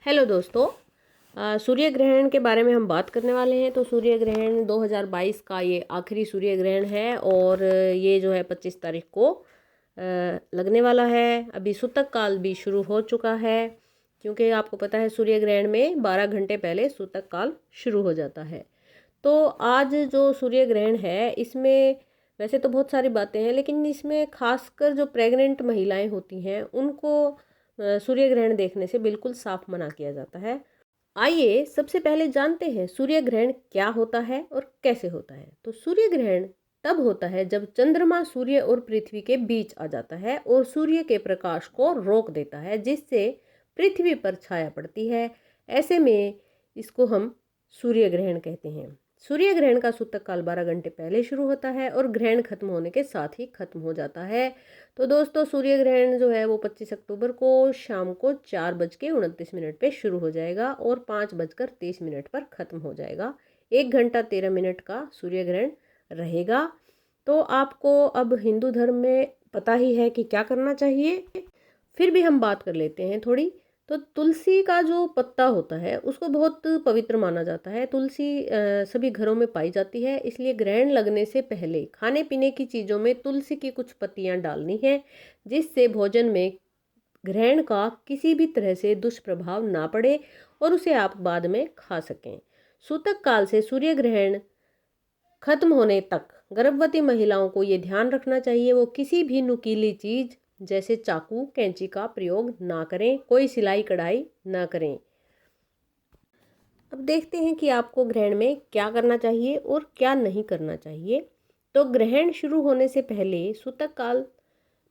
Hello दोस्तों। सूर्य ग्रहण के बारे में हम बात करने वाले हैं। तो सूर्य ग्रहण 2022 का ये आखिरी सूर्य ग्रहण है और ये जो है 25 तारीख को लगने वाला है। अभी सूतक काल भी शुरू हो चुका है, क्योंकि आपको पता है सूर्य ग्रहण में 12 घंटे पहले सूतक काल शुरू हो जाता है। तो आज जो सूर्य ग्रहण है इसमें वैसे तो बहुत सारी बातें हैं, लेकिन इसमें खासकर जो प्रेग्नेंट महिलाएं होती हैं उनको सूर्य ग्रहण देखने से बिल्कुल साफ मना किया जाता है। आइए सबसे पहले जानते हैं सूर्य ग्रहण क्या होता है और कैसे होता है। तो सूर्य ग्रहण तब होता है जब चंद्रमा सूर्य और पृथ्वी के बीच आ जाता है और सूर्य के प्रकाश को रोक देता है, जिससे पृथ्वी पर छाया पड़ती है। ऐसे में इसको हम सूर्य ग्रहण कहते हैं। सूर्य ग्रहण का सूतक काल 12 घंटे पहले शुरू होता है और ग्रहण खत्म होने के साथ ही खत्म हो जाता है। तो दोस्तों, सूर्य ग्रहण जो है वो 25 अक्टूबर को शाम को 4:29 पे शुरू हो जाएगा और 5:30 पर खत्म हो जाएगा। 1 घंटा 13 मिनट का सूर्य ग्रहण रहेगा। तो आपको अब हिंदू धर्म में पता ही है कि क्या करना चाहिए, फिर भी हम बात कर लेते हैं थोड़ी। तो तुलसी का जो पत्ता होता है उसको बहुत पवित्र माना जाता है। तुलसी सभी घरों में पाई जाती है, इसलिए ग्रहण लगने से पहले खाने पीने की चीज़ों में तुलसी की कुछ पत्तियां डालनी है, जिससे भोजन में ग्रहण का किसी भी तरह से दुष्प्रभाव ना पड़े और उसे आप बाद में खा सकें। सूतक काल से सूर्य ग्रहण खत्म होने तक गर्भवती महिलाओं को ये ध्यान रखना चाहिए वो किसी भी नुकीली चीज़ जैसे चाकू कैंची का प्रयोग ना करें, कोई सिलाई कढ़ाई ना करें। अब देखते हैं कि आपको ग्रहण में क्या करना चाहिए और क्या नहीं करना चाहिए। तो ग्रहण शुरू होने से पहले सूतक काल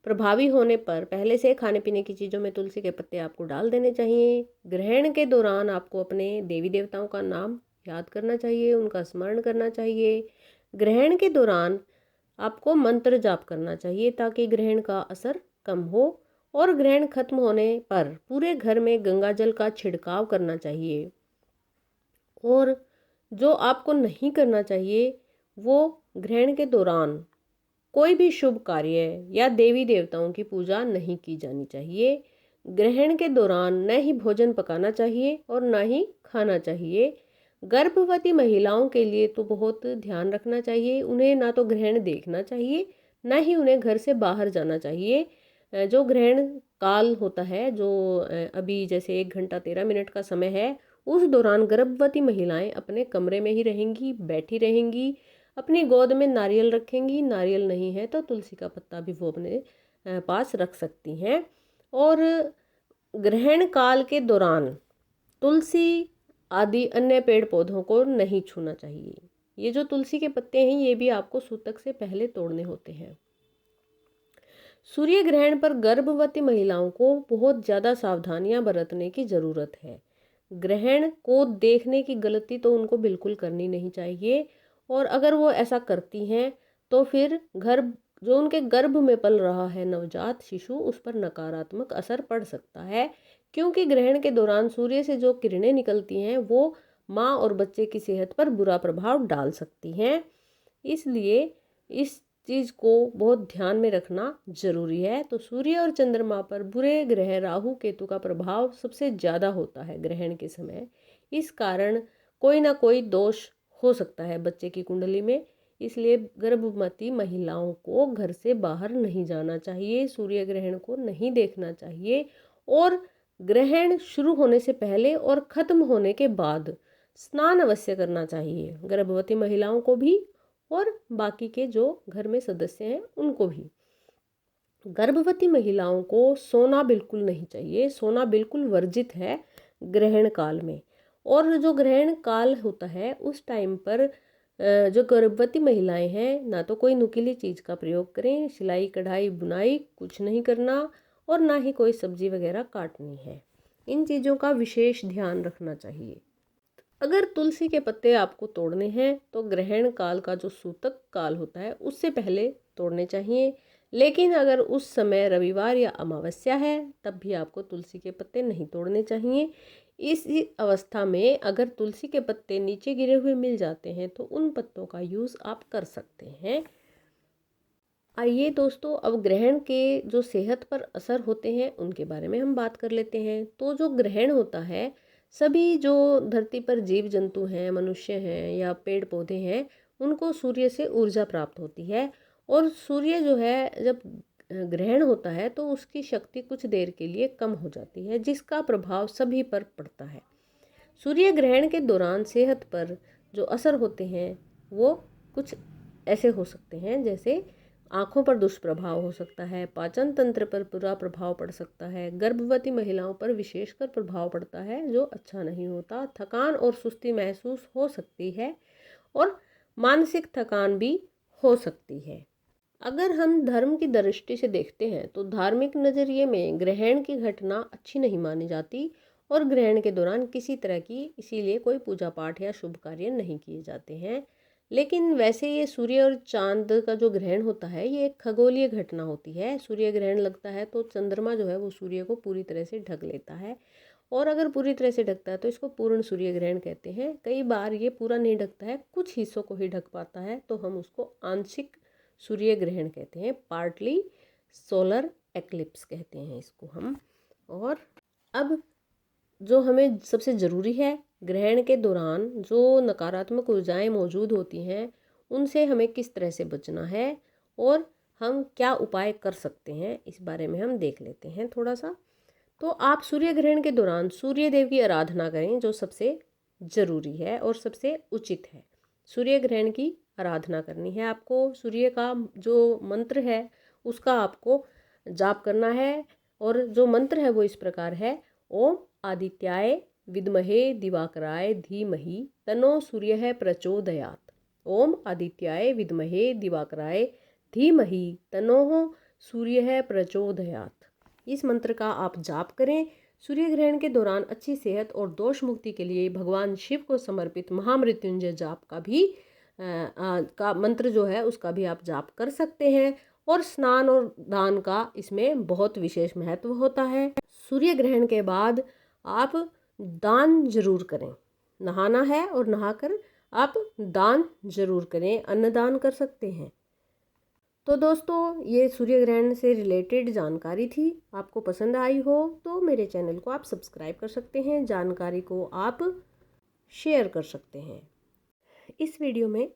प्रभावी होने पर पहले से खाने पीने की चीज़ों में तुलसी के पत्ते आपको डाल देने चाहिए। ग्रहण के दौरान आपको अपने देवी देवताओं का नाम याद करना चाहिए, उनका स्मरण करना चाहिए। ग्रहण के दौरान आपको मंत्र जाप करना चाहिए ताकि ग्रहण का असर कम हो। और ग्रहण खत्म होने पर पूरे घर में गंगा जल का छिड़काव करना चाहिए। और जो आपको नहीं करना चाहिए वो ग्रहण के दौरान कोई भी शुभ कार्य या देवी देवताओं की पूजा नहीं की जानी चाहिए। ग्रहण के दौरान न ही भोजन पकाना चाहिए और न ही खाना चाहिए। गर्भवती महिलाओं के लिए तो बहुत ध्यान रखना चाहिए, उन्हें ना तो ग्रहण देखना चाहिए ना ही उन्हें घर से बाहर जाना चाहिए। जो ग्रहण काल होता है, जो अभी जैसे 1 घंटा 13 मिनट का समय है, उस दौरान गर्भवती महिलाएं अपने कमरे में ही रहेंगी, बैठी रहेंगी, अपनी गोद में नारियल रखेंगी। नारियल नहीं है तो तुलसी का पत्ता भी वो अपने पास रख सकती हैं। और ग्रहण काल के दौरान तुलसी आदि अन्य पेड़ पौधों को नहीं छूना चाहिए। ये जो तुलसी के पत्ते हैं ये भी आपको सूतक से पहले तोड़ने होते हैं। सूर्य ग्रहण पर गर्भवती महिलाओं को बहुत ज़्यादा सावधानियां बरतने की ज़रूरत है। ग्रहण को देखने की गलती तो उनको बिल्कुल करनी नहीं चाहिए, और अगर वो ऐसा करती हैं तो फिर जो उनके गर्भ में पल रहा है नवजात शिशु, उस पर नकारात्मक असर पड़ सकता है, क्योंकि ग्रहण के दौरान सूर्य से जो किरणें निकलती हैं वो माँ और बच्चे की सेहत पर बुरा प्रभाव डाल सकती हैं। इसलिए इस चीज़ को बहुत ध्यान में रखना जरूरी है। तो सूर्य और चंद्रमा पर बुरे ग्रह राहु केतु का प्रभाव सबसे ज़्यादा होता है ग्रहण के समय। इस कारण कोई ना कोई दोष हो सकता है बच्चे की कुंडली में, इसलिए गर्भवती महिलाओं को घर से बाहर नहीं जाना चाहिए, सूर्य ग्रहण को नहीं देखना चाहिए। और ग्रहण शुरू होने से पहले और ख़त्म होने के बाद स्नान अवश्य करना चाहिए, गर्भवती महिलाओं को भी और बाकी के जो घर में सदस्य हैं उनको भी। गर्भवती महिलाओं को सोना बिल्कुल नहीं चाहिए, सोना बिल्कुल वर्जित है ग्रहण काल में। और जो ग्रहण काल होता है उस टाइम पर जो गर्भवती महिलाएं हैं ना तो कोई नुकीली चीज़ का प्रयोग करें, सिलाई कढ़ाई बुनाई कुछ नहीं करना, और ना ही कोई सब्जी वगैरह काटनी है। इन चीज़ों का विशेष ध्यान रखना चाहिए। अगर तुलसी के पत्ते आपको तोड़ने हैं तो ग्रहण काल का जो सूतक काल होता है उससे पहले तोड़ने चाहिए, लेकिन अगर उस समय रविवार या अमावस्या है तब भी आपको तुलसी के पत्ते नहीं तोड़ने चाहिए। इस अवस्था में अगर तुलसी के पत्ते नीचे गिरे हुए मिल जाते हैं तो उन पत्तों का यूज़ आप कर सकते हैं। आइए दोस्तों, अब ग्रहण के जो सेहत पर असर होते हैं उनके बारे में हम बात कर लेते हैं। तो जो ग्रहण होता है, सभी जो धरती पर जीव जंतु हैं, मनुष्य हैं या पेड़ पौधे हैं, उनको सूर्य से ऊर्जा प्राप्त होती है। और सूर्य जो है, जब ग्रहण होता है तो उसकी शक्ति कुछ देर के लिए कम हो जाती है, जिसका प्रभाव सभी पर पड़ता है। सूर्य ग्रहण के दौरान सेहत पर जो असर होते हैं वो कुछ ऐसे हो सकते हैं, जैसे आँखों पर दुष्प्रभाव हो सकता है, पाचन तंत्र पर बुरा प्रभाव पड़ सकता है, गर्भवती महिलाओं पर विशेषकर प्रभाव पड़ता है जो अच्छा नहीं होता, थकान और सुस्ती महसूस हो सकती है और मानसिक थकान भी हो सकती है। अगर हम धर्म की दृष्टि से देखते हैं तो धार्मिक नज़रिए में ग्रहण की घटना अच्छी नहीं मानी जाती और ग्रहण के दौरान किसी तरह की इसीलिए कोई पूजा पाठ या शुभ कार्य नहीं किए जाते हैं। लेकिन वैसे ये सूर्य और चांद का जो ग्रहण होता है ये एक खगोलीय घटना होती है। सूर्य ग्रहण लगता है तो चंद्रमा जो है वो सूर्य को पूरी तरह से ढक लेता है, और अगर पूरी तरह से ढकता है तो इसको पूर्ण सूर्य ग्रहण कहते हैं। कई बार ये पूरा नहीं ढकता है, कुछ हिस्सों को ही ढक पाता है, तो हम उसको आंशिक सूर्य ग्रहण कहते हैं, पार्टली सोलर एक्लिप्स कहते हैं इसको हम। और अब जो हमें सबसे ज़रूरी है, ग्रहण के दौरान जो नकारात्मक ऊर्जाएं मौजूद होती हैं उनसे हमें किस तरह से बचना है और हम क्या उपाय कर सकते हैं, इस बारे में हम देख लेते हैं थोड़ा सा। तो आप सूर्य ग्रहण के दौरान सूर्य देव की आराधना करें, जो सबसे ज़रूरी है और सबसे उचित है। सूर्य ग्रहण की आराधना करनी है आपको। सूर्य का जो मंत्र है उसका आपको जाप करना है, और जो मंत्र है वो इस प्रकार है: ओम आदित्याय विद्महे दिवाकराय धीमहि तन्नो सूर्यः प्रचोदयात्। ओम आदित्याय विद्महे दिवाकराय धीमहि तन्नो सूर्यः प्रचोदयात्। इस मंत्र का आप जाप करें। सूर्य ग्रहण के दौरान अच्छी सेहत और दोष मुक्ति के लिए भगवान शिव को समर्पित महामृत्युंजय जाप का भी का मंत्र जो है उसका भी आप जाप कर सकते हैं। और स्नान और दान का इसमें बहुत विशेष महत्व होता है। सूर्य ग्रहण के बाद आप दान जरूर करें। नहाना है और नहाकर आप दान जरूर करें, अन्नदान कर सकते हैं। तो दोस्तों, ये सूर्य ग्रहण से रिलेटेड जानकारी थी। आपको पसंद आई हो तो मेरे चैनल को आप सब्सक्राइब कर सकते हैं, जानकारी को आप शेयर कर सकते हैं। इस वीडियो में